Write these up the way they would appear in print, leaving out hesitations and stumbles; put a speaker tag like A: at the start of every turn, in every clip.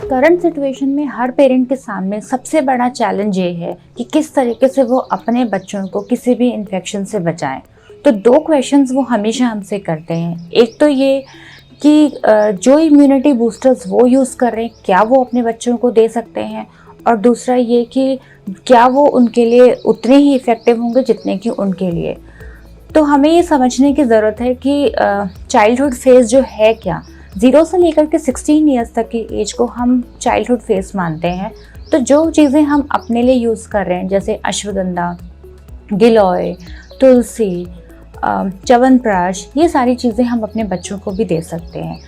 A: Current situation में हर parent के सामने सबसे बड़ा चैलेंज ये है कि किस तरीके से वो अपने बच्चों को किसी भी इन्फेक्शन से बचाएं। तो दो क्वेश्चंस वो हमेशा हमसे करते हैं। एक तो ये कि जो इम्यूनिटी बूस्टर्स वो यूज़ कर रहे हैं क्या वो अपने बच्चों को दे सकते हैं, और दूसरा ये कि क्या वो उनके लिए उतने ही इफ़ेक्टिव होंगे जितने कि उनके लिए। तो हमें ये समझने की ज़रूरत है कि चाइल्डहुड फेज़ जो है क्या, 0 से लेकर के 16 ईयर्स तक की एज को हम चाइल्डहुड फेज़ मानते हैं। तो जो चीज़ें हम अपने लिए यूज़ कर रहे हैं जैसे अश्वगंधा, गिलोय, तुलसी, च्यवनप्राश, ये सारी चीज़ें हम अपने बच्चों को भी दे सकते हैं।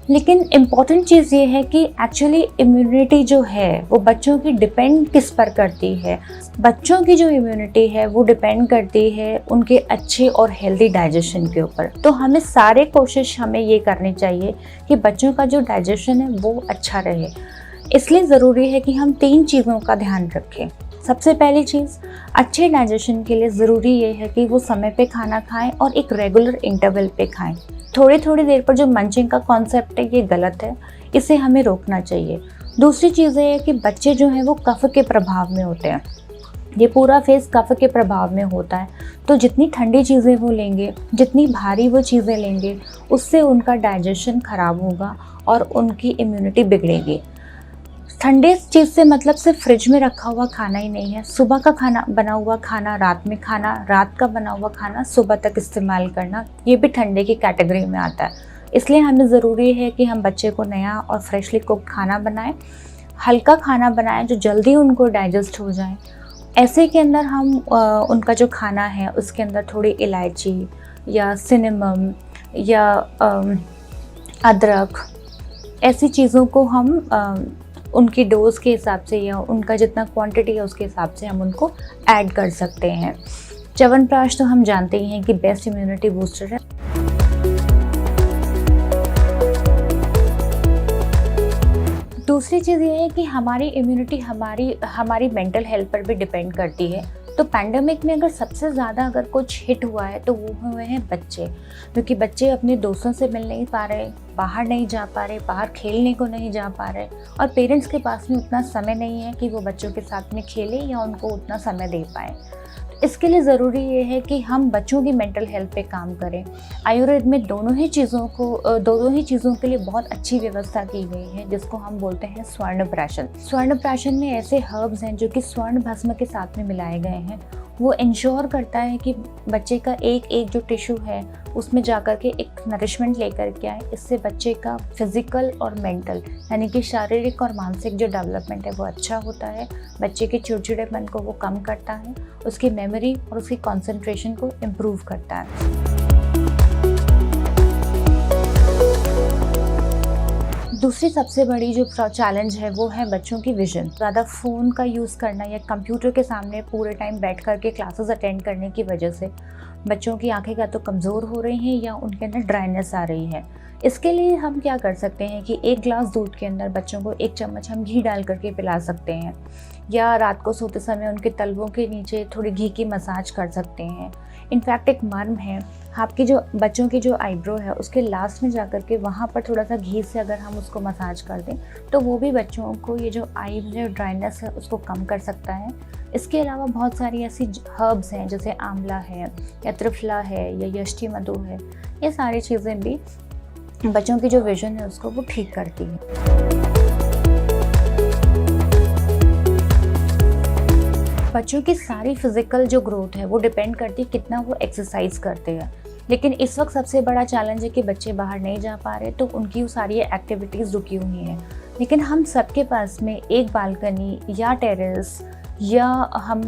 A: लेकिन इम्पॉर्टेंट चीज़ ये है कि एक्चुअली इम्यूनिटी जो है वो बच्चों की डिपेंड किस पर करती है। बच्चों की जो इम्यूनिटी है वो डिपेंड करती है उनके अच्छे और हेल्दी डाइजेशन के ऊपर। तो हमें सारे कोशिश हमें ये करनी चाहिए कि बच्चों का जो डाइजेशन है वो अच्छा रहे। इसलिए ज़रूरी है कि हम 3 चीज़ों का ध्यान रखें। सबसे पहली चीज़, अच्छे डाइजेशन के लिए ज़रूरी ये है कि वो समय पे खाना खाएं और एक रेगुलर इंटरवल पे खाएं। थोड़ी थोड़ी देर पर जो मंचिंग का कॉन्सेप्ट है ये गलत है, इसे हमें रोकना चाहिए। दूसरी चीज़ ये है कि बच्चे जो हैं वो कफ के प्रभाव में होते हैं, ये पूरा फेज़ कफ के प्रभाव में होता है। तो जितनी ठंडी चीज़ें वो लेंगे, जितनी भारी वो चीज़ें लेंगे, उससे उनका डाइजेशन ख़राब होगा और उनकी इम्यूनिटी बिगड़ेगी। ठंडे चीज़ से मतलब सिर्फ फ्रिज में रखा हुआ खाना ही नहीं है। सुबह का खाना बना हुआ खाना रात में खाना, रात का बना हुआ खाना सुबह तक इस्तेमाल करना, ये भी ठंडे की कैटेगरी में आता है। इसलिए हमें ज़रूरी है कि हम बच्चे को नया और फ्रेशली कुक्ड खाना बनाएं, हल्का खाना बनाएं जो जल्दी उनको डाइजेस्ट हो जाए। ऐसे के अंदर हम उनका जो खाना है उसके अंदर थोड़ी इलायची या सिनेमम या अदरक, ऐसी चीज़ों को हम उनकी डोज के हिसाब से या उनका जितना क्वांटिटी है उसके हिसाब से हम उनको ऐड कर सकते हैं। च्यवनप्राश तो हम जानते ही हैं कि बेस्ट इम्यूनिटी बूस्टर है। दूसरी चीज़ ये है कि हमारी इम्यूनिटी हमारी मेंटल हेल्थ पर भी डिपेंड करती है। तो पैंडेमिक में अगर सबसे ज़्यादा अगर कुछ हिट हुआ है तो वो हुए हैं बच्चे, क्योंकि बच्चे अपने दोस्तों से मिल नहीं पा रहे, बाहर नहीं जा पा रहे, बाहर खेलने को नहीं जा पा रहे, और पेरेंट्स के पास में उतना समय नहीं है कि वो बच्चों के साथ में खेले या उनको उतना समय दे पाए। इसके लिए ज़रूरी ये है कि हम बच्चों की मेंटल हेल्थ पे काम करें। आयुर्वेद में दोनों ही चीज़ों के लिए बहुत अच्छी व्यवस्था की गई है, जिसको हम बोलते हैं स्वर्ण प्राशन। स्वर्ण प्राशन में ऐसे हर्ब्स हैं जो कि स्वर्ण भस्म के साथ में मिलाए गए हैं। वो इंश्योर करता है कि बच्चे का एक एक जो टिश्यू है उसमें जाकर के एक नरिशमेंट लेकर के आए। इससे बच्चे का फिजिकल और मेंटल यानी कि शारीरिक और मानसिक जो डेवलपमेंट है वो अच्छा होता है। बच्चे के चिड़चिड़ेपन को वो कम करता है, उसकी मेमोरी और उसकी कंसंट्रेशन को इम्प्रूव करता है। दूसरी सबसे बड़ी जो चैलेंज है वो है बच्चों की विजन। ज़्यादा फ़ोन का यूज़ करना या कंप्यूटर के सामने पूरे टाइम बैठ कर के क्लासेस अटेंड करने की वजह से बच्चों की आंखें या तो कमज़ोर हो रही हैं या उनके अंदर ड्राइनेस आ रही है। इसके लिए हम क्या कर सकते हैं कि 1 ग्लास दूध के अंदर बच्चों को 1 चम्मच हम घी डाल करके पिला सकते हैं, या रात को सोते समय उनके तलवों के नीचे थोड़ी घी की मसाज कर सकते हैं। इनफैक्ट एक मर्म है, आपकी जो बच्चों की जो आईब्रो है उसके लास्ट में जाकर के वहाँ पर थोड़ा सा घी से अगर हम उसको मसाज कर दें तो वो भी बच्चों को ये जो आई जो ड्राइनेस है उसको कम कर सकता है। इसके अलावा बहुत सारी ऐसी हर्ब्स हैं जैसे आंवला है या त्रिफला है या यष्टि मधु है, ये सारी चीज़ें भी बच्चों की जो विजन है उसको वो ठीक करती है। बच्चों की सारी फिजिकल जो ग्रोथ है वो डिपेंड करती है कितना वो एक्सरसाइज करते हैं। लेकिन इस वक्त सबसे बड़ा चैलेंज है कि बच्चे बाहर नहीं जा पा रहे, तो उनकी वो सारी एक्टिविटीज़ रुकी हुई हैं। लेकिन हम सबके पास में एक बालकनी या टेरेस या हम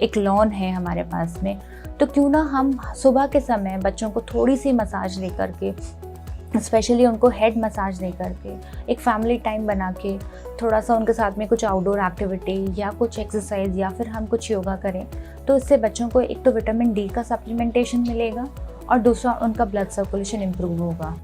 A: एक लॉन है हमारे पास में, तो क्यों ना हम सुबह के समय बच्चों को थोड़ी सी मसाज दे करके, स्पेशली उनको हेड मसाज दे करके, एक फैमिली टाइम बना के थोड़ा सा उनके साथ में कुछ आउटडोर एक्टिविटी या कुछ एक्सरसाइज या फिर हम कुछ योगा करें, तो इससे बच्चों को एक तो विटामिन डी का सप्लीमेंटेशन मिलेगा और दूसरा उनका ब्लड सर्कुलेशन इम्प्रूव होगा।